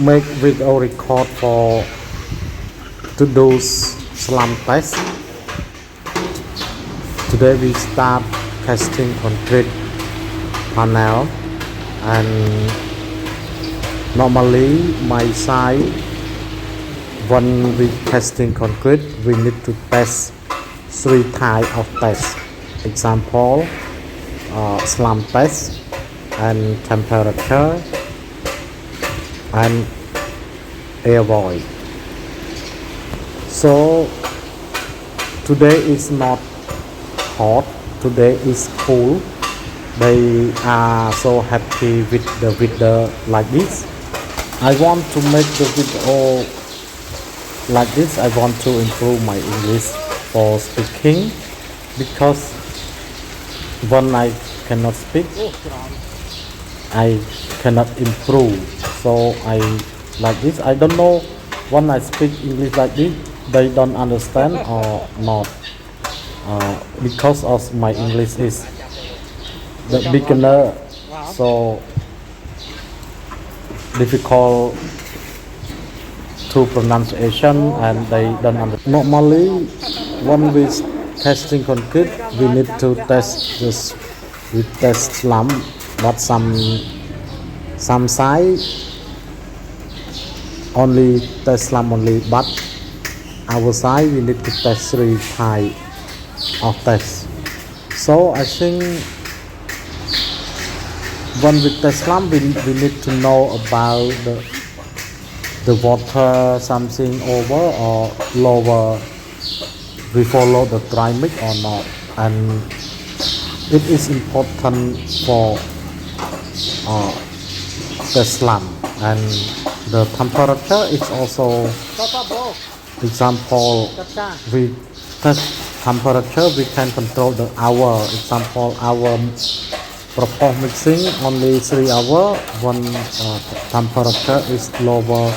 make video record for to do slam test. Today we start testing concrete panel, and normally my side when we testing concrete we need to test three types of tests. Example, slam test and temperature and air void. So today is not hot, today is cool. They are so happy with the weather like this. I want to make the video like this. I want to improve my English for speaking, because when I cannot speak I cannot improve. So I like this. I don't know when I speak English like this they don't understand or not, because of my English is the beginner, so difficult to pronunciation and they don't understand. Normally when we testing concrete we need to test this, we test slam, but some side only test slam only, but our side we need to test three type of tests. So I think when we test slam we need to know about the water something over or lower, we follow the dry mix or not, and it is important for the slam. And the temperature is also, example, we test temperature, we can control the hour. Example, our proposed mixing only 3 hours when temperature is lower